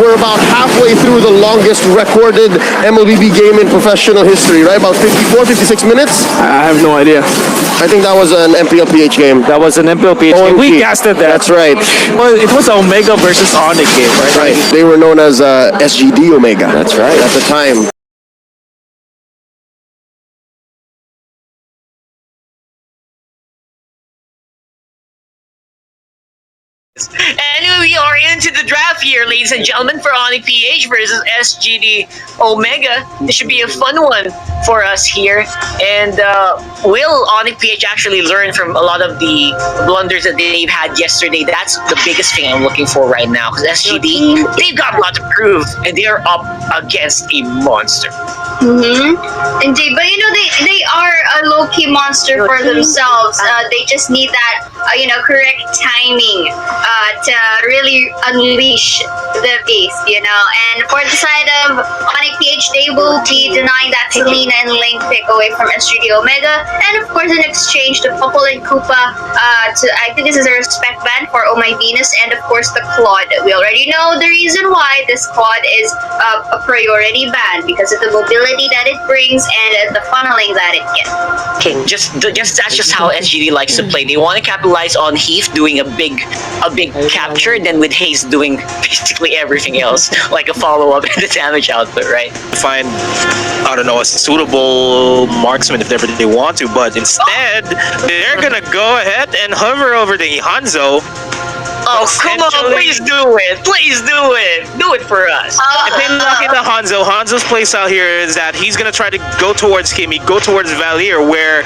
we're about halfway through the longest recorded MLBB game in professional history, right? About 54, 56 minutes? I have no idea. I think that was an MPL PH game. That was an MPL PH game. We casted that. That's right. Well, it was Omega versus Onic game, right? Right. They were known as SGD Omega. That's right. At the time. Anyway, we are into the draft here, ladies and gentlemen, for Onic PH versus SGD Omega. This should be a fun one for us here. And will Onic PH actually learn from a lot of the blunders that they've had yesterday? That's the biggest thing I'm looking for right now. Because SGD, they've got a lot to prove, and they are up against a monster. Indeed, but you know they are a low-key monster for themselves. They just need that correct timing to really unleash the beast, you know. And for the side of Onic PH, they will be denying that Selena and Link pick away from SGD Omega, and of course in exchange the Popol and Koopa I think this is a respect ban for OHMYVEENUS, and of course the Claude. We already know the reason why this Claude is a priority ban, because of the mobility that it brings and the funneling that it gets. Okay, that's just how SGD likes to play. They want to capitalize on Heath doing a big capture, then with Haze doing basically everything else, like a follow-up and the damage output, right? Find, I don't know, a suitable marksman if ever they want to, but instead they're gonna go ahead and hover over the Hanzo. Oh, come on, please do it. Please do it. Do it for us. If they look at the Hanzo's place out here is that he's gonna try to go towards Kimmy, go towards Valier, where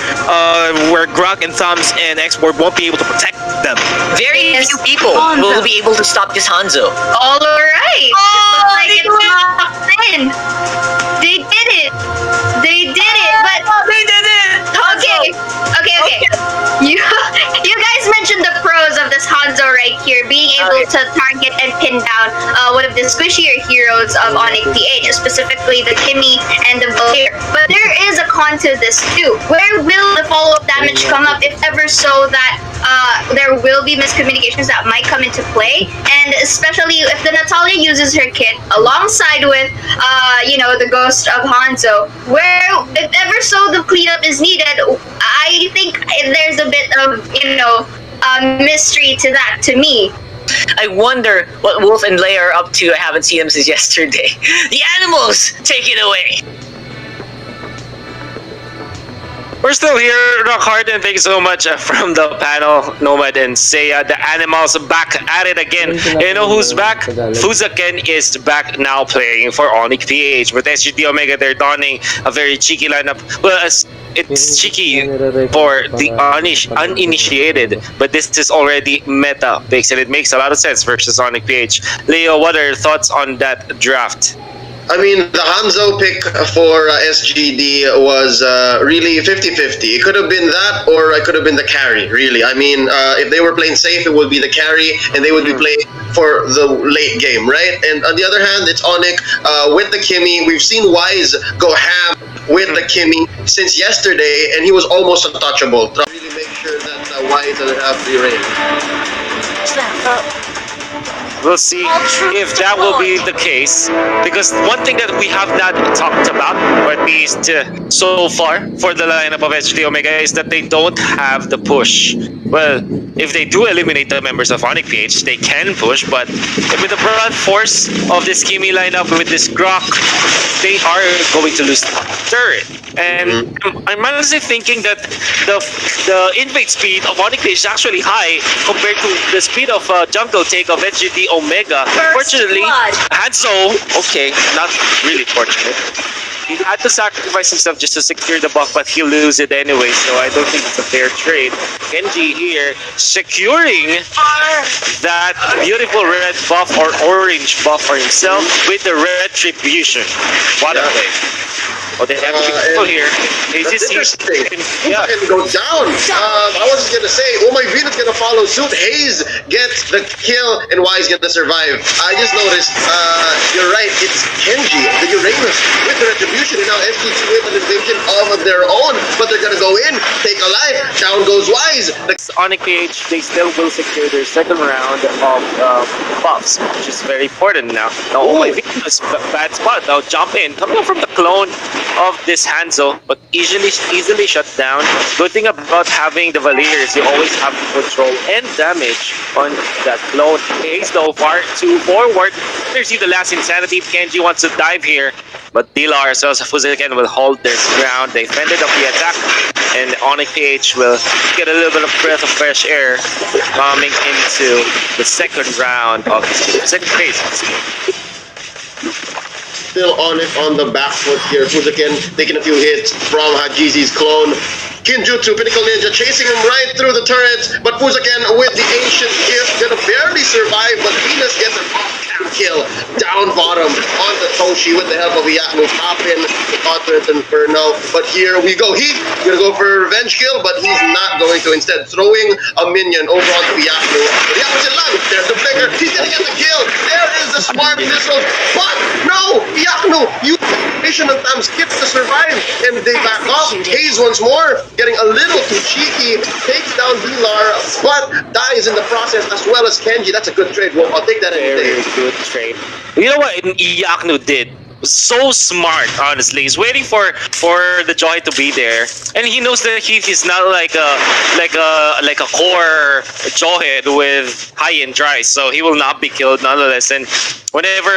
Grok and Thumbs and Export won't be able to protect them. Very few people will be able to stop this Hanzo. All right. Oh, like it's locked in. They did it. They did it. But they did it. Okay. You guys mentioned the pros of this Hanzo right here, being able to target and pin down one of the squishier heroes of Onic PH, specifically the Kimmy and the Valier. But there is a con to this too. Where will the follow-up damage come up, if ever so that there will be miscommunications that might come into play? And especially if the Natalia uses her kit alongside with the ghost of Hanzo, where if ever so the cleanup is needed, I think there's a bit of mystery to that to me. I wonder what Wolf and Leia are up to. I haven't seen them since yesterday. The animals, take it away. We're still here, Rockhard, and thank you so much from the panel, Nomad and Seiya. The animals back at it again. You know who's back? Fuzaken is back now playing for Onic PH. But SGD Omega, they're donning a very cheeky lineup. Well, it's cheeky for the uninitiated, but this is already meta picks, and it makes a lot of sense versus Onic PH. Leo, what are your thoughts on that draft? I mean, the Hanzo pick for SGD was really 50-50. It could have been that, or it could have been the carry, really. I mean, if they were playing safe, it would be the carry, and they would be playing for the late game, right? And on the other hand, it's Onic with the Kimmy. We've seen Wise go ham with the Kimmy since yesterday, and he was almost untouchable. To really make sure that Wise doesn't have free reign. We'll see if that will be the case, because one thing that we have not talked about, or at least so far for the lineup of SGD Omega, is that they don't have the push. Well, if they do eliminate the members of Onic PH, they can push, but with the brunt force of this Kimmy lineup, with this Grok, they are going to lose the turret. And I'm honestly thinking that the invade speed of Onic PH is actually high compared to the speed of jungle take of SGD Omega. Fortunately, Hanzo, okay, not really fortunate. He had to sacrifice himself just to secure the buff, but he'll lose it anyway, so I don't think it's a fair trade. Genji here securing that beautiful red buff or orange buff for himself with the retribution. What a play. Oh, they have to be careful here. That's interesting. Yeah. Can go down. I was just gonna say, OHMYVEENUS gonna follow suit. Haze gets the kill, and Wise gonna survive. I just noticed. You're right. It's Kenji, the Uranus, with the retribution. retribution, and now SGD with an invasion of their own, but they're gonna go in, take a life, down goes Wise. Onic PH, they still will secure their second round of buffs, which is very important now. Now, OHMYVEENUS, bad spot. Now, jump in. Coming up from the clone of this Hanzo, but easily shut down. Good thing about having the Valir is you always have control and damage on that clone. Haze, though, far too forward. There's the last insanity if Kenji wants to dive here. But Dilar as well as Fuziken will hold their ground. They fended off the attack, and Onic PH will get a little bit of breath of fresh air coming into the second round of the second phase. Still Onic on the back foot here. Fuziken taking a few hits from Hajizi's clone. Kinjutsu, Pinnacle Ninja, chasing him right through the turrets, but Fuziken with the ancient gift, gonna barely survive, but Venus gets an off-cam kill down bottom on the Toshi with the help of Iyaku, popping the Confidence Inferno. But here we go, he's gonna go for a revenge kill, but he's not going to, instead throwing a minion over onto Iyaku. Iyaku's in line, there's the flicker, he's gonna get the kill, there is the smart missile, but no, Iyaku, you of time skips to survive, and they back off. Haze once more, getting a little too cheeky, takes down Dilar, but dies in the process as well as Kenji. That's a good trade. Well, I'll take that any day. Very good trade. You know what Iyaku did? So smart, honestly. He's waiting for the Joy to be there, and he knows that he's not like a core Jawhead with high end dry, so he will not be killed nonetheless. And whenever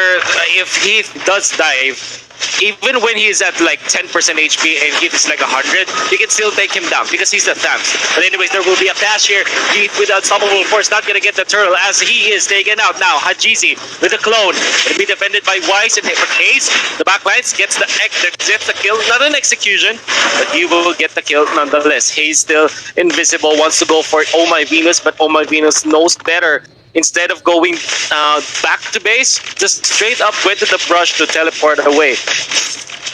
if he does dive, even when he's at like 10% HP and Heath is like 100, you can still take him down because he's the Thames. But anyways, there will be a dash here. Heath with unstoppable force, not gonna get the turtle as he is taken out. Now Hajizi with a clone, gonna be defended by Wise and Haze. The backlines gets the kill, not an execution, but he will get the kill nonetheless. Haze still invisible, wants to go for OHMYVEENUS, but OHMYVEENUS knows better. Instead of going back to base, just straight up went to the brush to teleport away.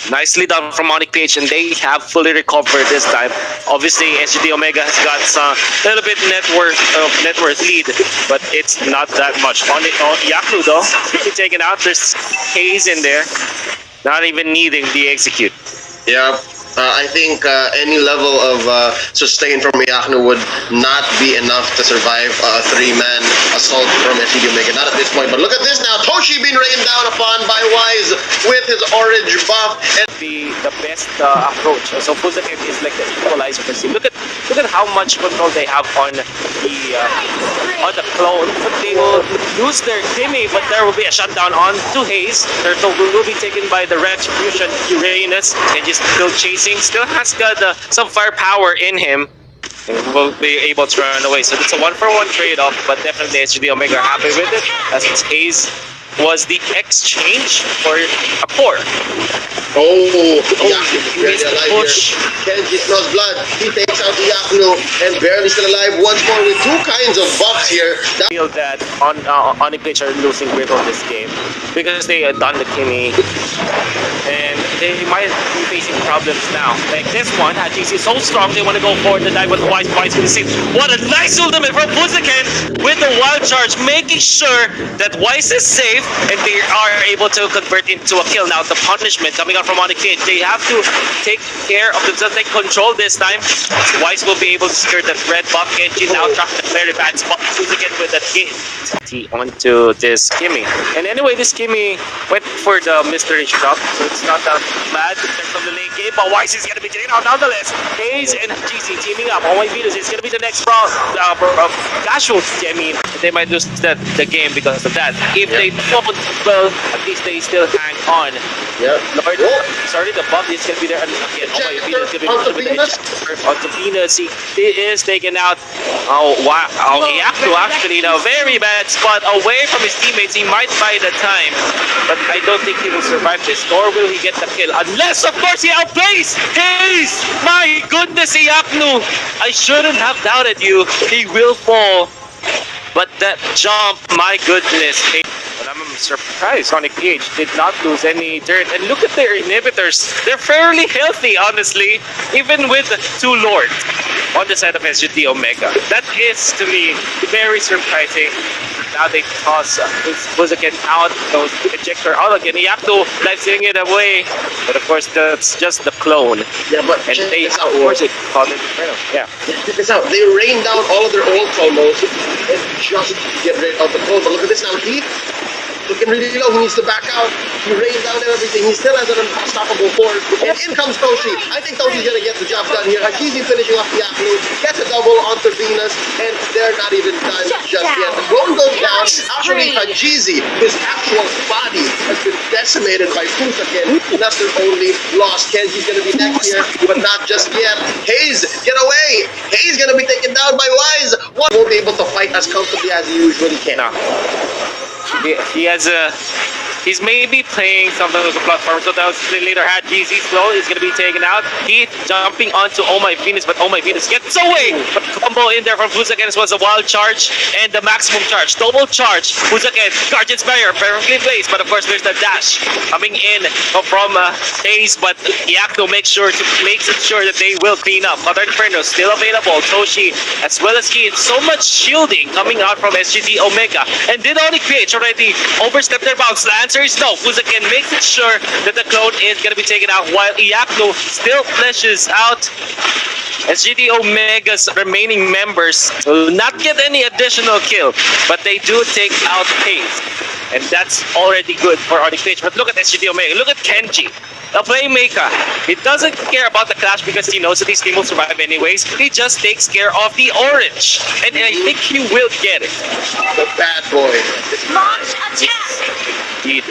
Nicely done from Onic PH, and they have fully recovered this time. Obviously, SGD Omega has got a little bit net worth lead, but it's not that much. Iyaku though, quickly taken out. There's Haze in there, not even needing the execute. Yeah. I think any level of sustain from Iyaku would not be enough to survive a three-man assault from SGD Omega. Not at this point, but look at this now. Toshi being rained down upon by Wise with his orange buff. And the best approach. So Fuziken is like the equalizer. Look at how much control they have on the clone. They will lose their Timmy, but there will be a shutdown on to Haze. Turtle will be taken by the Retribution Uranus and just still chasing. Still has got some firepower in him and will be able to run away. So it's a 1-for-1 trade-off, but definitely SGD Omega are happy with it as Haze was the exchange for a core. Iyaku barely alive here. Kenji smells blood. He takes out Iyaku and barely still alive once more with two kinds of buffs here. I feel that Onic PH are losing grip on this game because they had done the Kimmy, and they might be facing problems now. Like this one, Hajizi is so strong, they want to go forward to dive with Wise. Wise going to see what a nice ultimate from Fuziken with the wild charge, making sure that Wise is safe and they are able to convert into a kill. Now the punishment coming out from Onic PH, they have to take care of themselves, take control this time. Wise will be able to secure that red buff. Genji now trapped in a very bad spot. Fuziken with that hit onto this Kimmy. And anyway, this Kimmy went for the mystery shop, so it's not that bad in terms of the late game, but Wise is going to be taken out nonetheless. Haze and GC teaming up. OHMYVEENUS is going to be the next casualty. I mean, they might lose the game because of that. If they don't, well, at least they still hang on. Yeah. Lord, sorry, the buff is going to be there again. OHMYVEENUS is going to be onto Venus. He is taken out. Oh, wow. Iyaku actually in a very bad spot away from his teammates. He might buy the time, but I don't think he will survive this, nor will he get the kill. Unless, of course, he outplays Haze! My goodness, Iyaku! I shouldn't have doubted you. He will fall. But that jump, my goodness. But I'm surprised Sonic PH did not lose any dirt. And look at their inhibitors. They're fairly healthy, honestly, even with 2 Lords on the side of SGD Omega. That is, to me, very surprising. Now they toss Buzakin out, those ejector out again. Yakuto life-stealing it away. But of course, that's just the clone. Yeah, but And check they, this out, of course, Wolf. it called it Inferno. Yeah. Check this out. They rain down all of their ults almost and just get rid of the clone. But look at this now. Heat looking really low. He needs to back out. He rained down everything. He still has an unstoppable force. And in comes Toshi. I think Toshi's going to get the job done here. Hachizi finishing off the Yaku. Gets a double onto Venus. And they're not even done just yet. The clone goes down. Actually, Hachizi, his actual body has been decimated by Fusakin. And that's their only loss. Kenji's going to be next here, but not just yet. Hayes, get away. Hayes going to be taken down by Wise. One won't be able to fight as comfortably as he usually can. No. He has a... He's maybe playing something with the platform, so that was later had GZ slow is going to be taken out. Heath jumping onto OHMYVEENUS, but OHMYVEENUS gets away! But combo in there from Fusakin was a wild charge and the maximum charge. Double charge. Fusakin, Guardian's Barrier, perfectly placed, but of course there's the dash coming in from Hayes, but Yakuto makes sure that they will clean up. Mother Inferno still available. Toshi as well as Heath. So much shielding coming out from SGD Omega. And did Onic PH already overstep their bounds? The answer is no. Fusakin makes it sure that the clone is going to be taken out while Yakuto still fleshes out. SGD Omega's remaining members will not get any additional kill, but they do take out Hayes. And that's already good for Onic PH. But look at SGD Omega. Look at Kenji. The playmaker. He doesn't care about the clash because he knows that his team will survive anyways. He just takes care of the orange. And I think he will get it. The bad boy. Launch attack! Indeed.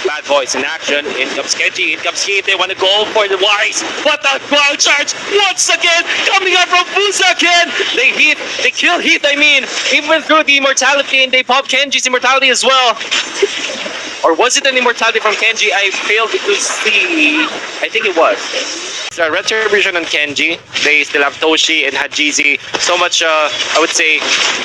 Bad boys in action. In comes Kenji. In comes Heath. They want to go for the Wise. What a wild charge! Once again, coming up from Fusakin. They kill Heath. I mean, even through the immortality, and they pop Kenji's immortality as well. Or was it an immortality from Kenji? I failed to see. I think it was. So Retribution on Kenji. They still have Toshi and Hajizi. So much, I would say,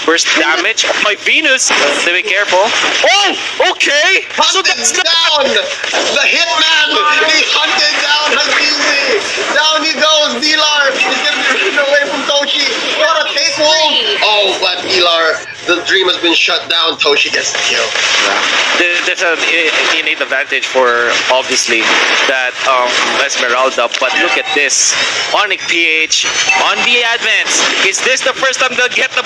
burst damage. OHMYVEENUS. So be careful. Oh, okay. So that's down. The hitman. He hunted down Hajizi. Down he goes. Dilar is going to be ridden away from Toshi. What a take wolf. Oh, but Dilar, the dream has been shut down. Toshi gets the kill. There's an innate advantage for, obviously, that Esmeralda, but look at this. Onic PH on the advance. Is this the first time they'll get the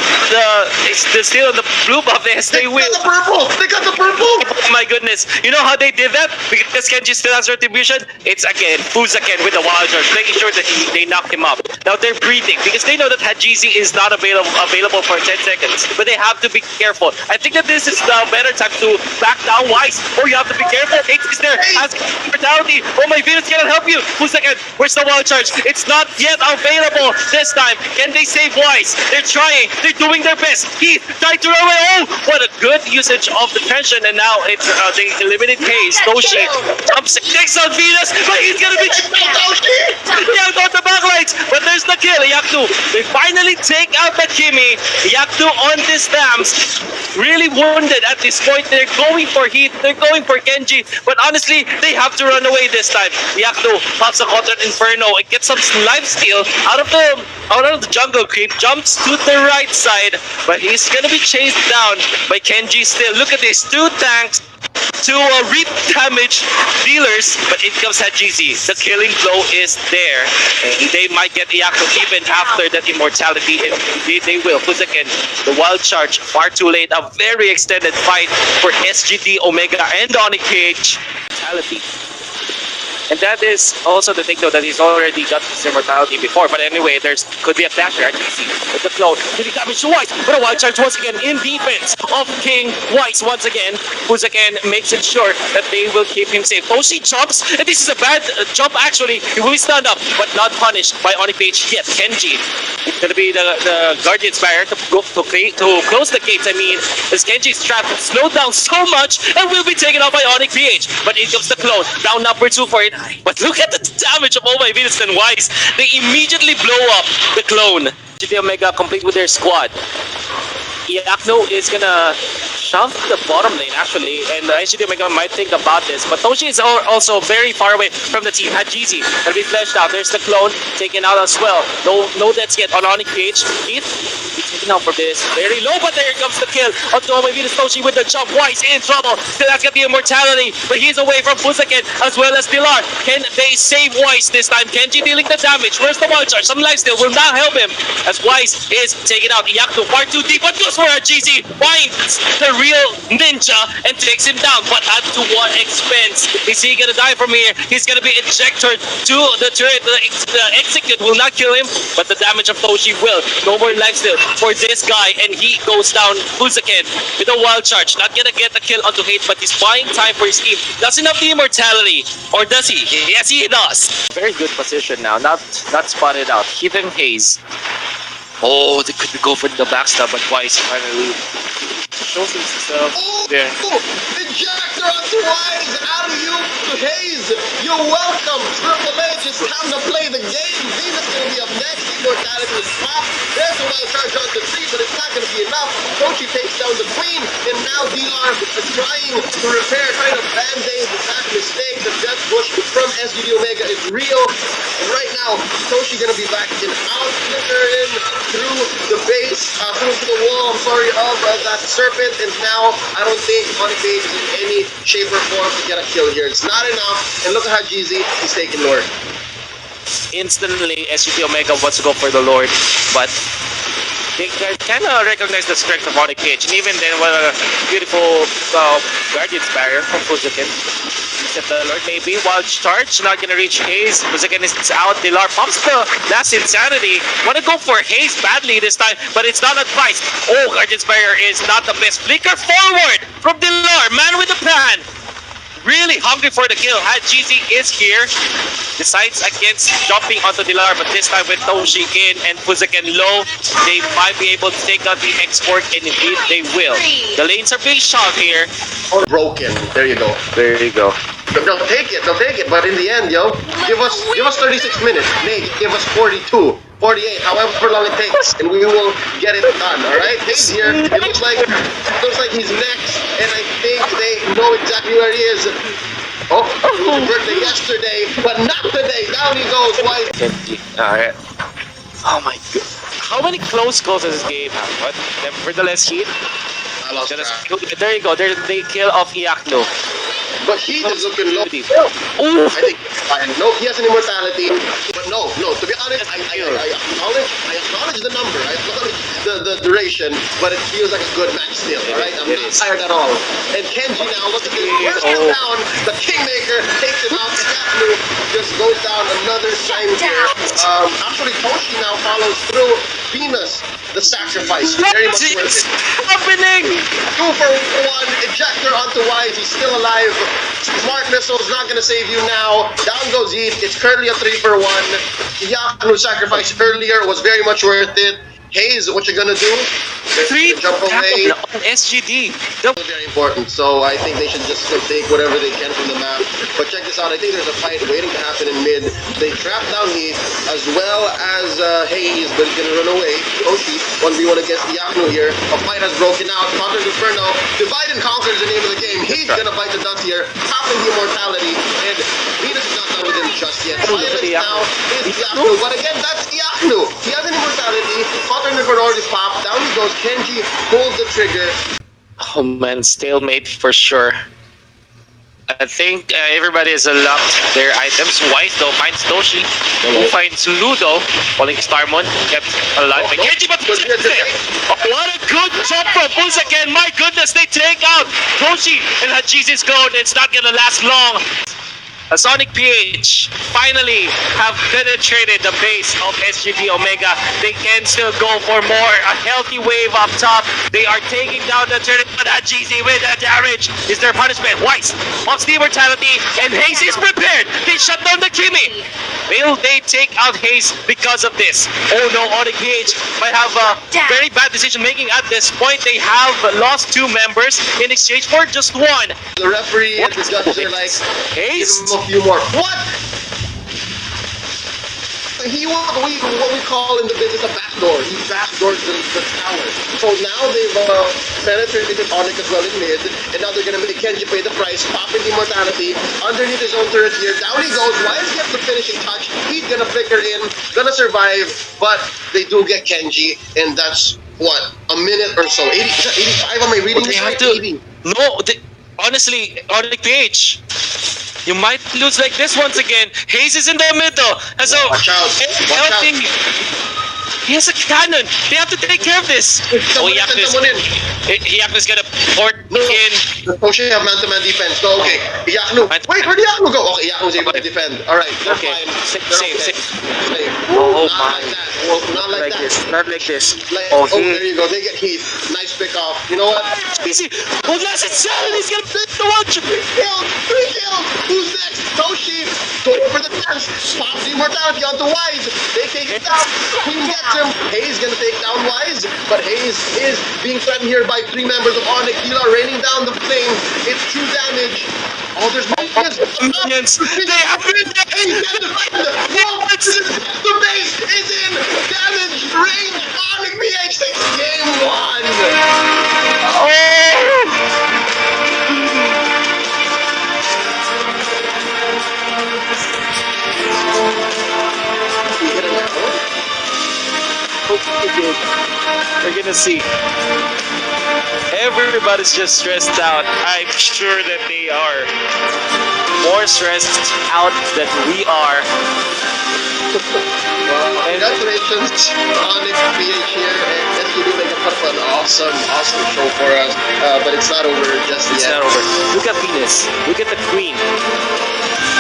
steal on the blue buff? Yes, they will. Got the purple. They got the purple. Oh my goodness. You know how they did that? Because Kenji still has retribution. It's again Fusakin with the wild charge, making sure that they knock him up. Now they're breathing because they know that Hajizi is not available for 10 seconds. But they have to be careful. I think that this is the better time to back down Wise. Or you have to be careful. Hayes is there. Has immortality. OHMYVEENUS cannot help you. Fusakin, where's the wild charge? It's not yet available this time. Can they save Wise? They're trying. They're doing their best. Heath tried to run away. Oh, what a good usage of the tension. And now it's they eliminate Hayes. Toshi jumps, takes on Venus, but he's gonna be yeah, got the backlights. But there's the kill. Yakuto. They finally take out the Kimi. Yakuto on this stamps. Really wounded at this point. They're going for Heath. They're going for Kenji. But honestly, they have to run away this time. Yakuto pops a Contra Inferno. It gets some life steal out of the jungle creep. Jumps to the right side. But he's gonna be chased down by Kenji still. Look at this. 2 tanks. 2 reap damage dealers, but it comes Hajizi. The killing blow is there. And they might get Yakuto even after that immortality. Indeed, they will. Fusakin, the wild charge, far too late. A very extended fight for SGD Omega and Onic PH. Mortality. And that is also the thing, though, that he's already got his immortality before. But anyway, could be a clasher at DC with the clone. Did he damage to Wise? But a wild charge once again in defense of King Wise once again. Fusakin makes it sure that they will keep him safe. Toshi jumps, and this is a bad jump actually. He will be stunned up, but not punished by Onic PH yet. Kenji. It's gonna be the Guardian's Barrier to close the gates. I mean, as Kenji's trapped, slowed down so much, and will be taken out by Onic PH. But in comes the clone. Down number 2 for it. But look at the damage of OHMYVEENUS and Wise. They immediately blow up the clone. GT Omega complete with their squad. Yakuto is gonna shove the bottom lane actually, and SGD Omega might think about this, but Toshi is also very far away from the team. Hajizi can be fleshed out. There's the clone taken out as well. No deaths yet on Onic PH. He's taken out for this. Very low, but there comes the kill onto OHMYVEENUS. Toshi with the jump. Wise in trouble. Still has got the immortality, but he's away from Fusaken as well as Dilar. Can they save Wise this time? Kenji dealing the damage. Where's the wall charge? Some lifesteal will not help him as Wise is taken out. Iyaku far too deep, but goes for a GC. Finds the real ninja and takes him down, but at to what expense? Is he gonna die from here? He's gonna be ejected to the turret. The execute will not kill him, but the damage of Toshi will. No more lifesteal for this guy, and he goes down Fusaken with a wild charge. Not gonna get a kill onto Hate, but he's buying time for his team. Doesn't have the immortality, or does he? Yes, he does. Very good position now. Not spotted out. Hidden Haze. Oh, they could go for the backstab, but Wise finally shows himself there. Ejector onto Wise, out of you to Hayes. You're welcome. Triple H, it's time to play the game. Venus gonna be up next. Immortality is popped. There's a wild charge onto 3, but it's not gonna be enough. Toshi takes down the Queen, and now Dilar is trying to repair, trying to band-aid that mistake. The death push from SGD Omega is real. And right now, Toshi gonna be back in out, flicker in through the base, through the wall, I'm sorry, of that serpent, and now I don't think Onic is in any shape or form to get a kill here. It's not enough, and look at Hajizi, he's taking Lord. Instantly, SGD Omega wants to go for the Lord, but they kind of recognize the strength of Onic PH, and even then, what a beautiful Guardian's Barrier from Fusaken. Set the Lord, maybe. Wild charge, not gonna reach Haze. Fusaken is out. Dilar pops the last insanity. Wanna go for Haze badly this time, but it's not advised. Oh, Guardian's Barrier is not the best. Flicker forward from Dilar, man with the plan. Really hungry for the kill. Hajizi is here. Decides against jumping onto Dilar, but this time with Toshi in and Fusaken low, they might be able to take out the export, and indeed they will. The lanes are being shot here. Broken. There you go. There you go. They'll take it, but in the end, yo, give us 36 minutes. Nate, give us 42, 48, however long it takes, and we will get it done, alright? Hayes here, it looks like he's next, and I think they know exactly where he is. Oh, it was his birthday yesterday, but not today. Down he goes. Why? Alright. Oh my god. How many close calls does this game have? But nevertheless, Heat. I lost track. There you go. There's the kill of Iyaku. But he is looking low. Ooh. I think fine. No, he has an immortality. But no. To be honest, I acknowledge the number. I acknowledge the duration. But it feels like a good match still. Alright, I'm not tired at all. And Kenji now, look at this. First one down. The Kingmaker takes him out. Iyaku just goes down another time here. Actually, Toshi now follows through. Venus, the sacrifice. Very much worth it. Happening? 2 for 1. Ejector onto Wise. He's still alive. Smart Missile's not gonna save you now. Down goes Heat. It's currently a 3 for 1. Iyaku sacrifice earlier was very much worth it. Hayes, what you gonna do? 3 jump away. on SGD. Very important, so I think they should just take whatever they can from the map. But check this out, I think there's a fight waiting to happen in mid. They trap down Heat as well as Hayes, but he's gonna run away. Toshi, 1v1 against Iyaku here. A fight has broken out. Conquer's Inferno. Divide and conquer is the name of the game. He's gonna bite the dust here, popping the immortality, and Venus is not done with him just yet. Violence now is Iyaku, but again, that's Iyaku. He has an immortality. Conquer's Inferno already popped. Down he goes. Kenji pulls the trigger. Oh man, stalemate for sure. I think everybody has unlocked their items. Wise though finds Toshi. Who finds Ludo. Falling Starmon kept alive by Kenji, but there. Oh, what a good jump from Fusaken. My goodness, they take out Toshi and Hajizi's gold. It's not gonna last long. As Onic PH finally have penetrated the base of SGD Omega, they can still go for more. A healthy wave up top. They are taking down the turret, but Hajizi with the damage is their punishment. Wise wants the immortality, and Haze is prepared. They shut down the Kimi. Will they take out Haze because of this? Oh no, Onic PH might have a very bad decision making at this point. They have lost 2 members in exchange for just 1. The referee and the judges are like, Haze? give him a few more. What? what we call in the business a backdoor. He backdoored the tower. So now they've penetrated Onic as well in mid, and now they're gonna make Kenji pay the price, popping immortality underneath his own turret here. Down he goes. Wise gets the finishing touch. He's gonna flicker in, gonna survive, but they do get Kenji, and that's what, a minute or so. 80, is that 85? Am I reading this right? 80. No, honestly, Onic PH, you might lose like this once again. Hayes is in the middle. And so, Watch out. Watch out. He has a cannon. They have to take care of this. Someone in. Yaknu's gonna port in. Oh, she have man-to-man defense. No, okay. Yaknu. Wait, where'd Yaknu go? Okay, Yaknu's able to defend. Alright, they're fine. Safe. Oh, my. Not like that. Not like this. Oh, there you go. They get Heath. Nice pick off. You know what? Easy. Hold last at 7. He's gonna beat the watch. 3 kills. Who's next? Toshi. Going for the dance. Pops the immortality onto Wise. They take it down. Queen gets him. Hayes gonna take down Wise, but Hayes is being threatened here by 3 members of Onic. Hila raining down the flame. It's 2 damage. Oh, there's minions. They have been The base is in damage range. Onic PH takes game 1. We're gonna see. Everybody's just stressed out. I'm sure that they are more stressed out than we are. Well, congratulations, Onic PH here, and SGD make a put up an awesome show for us. But it's not over just It's yet. not over. Look at Venus. Look at the Queen.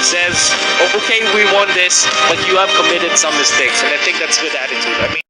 Says, okay, we won this, but you have committed some mistakes, and I think that's good attitude. I mean.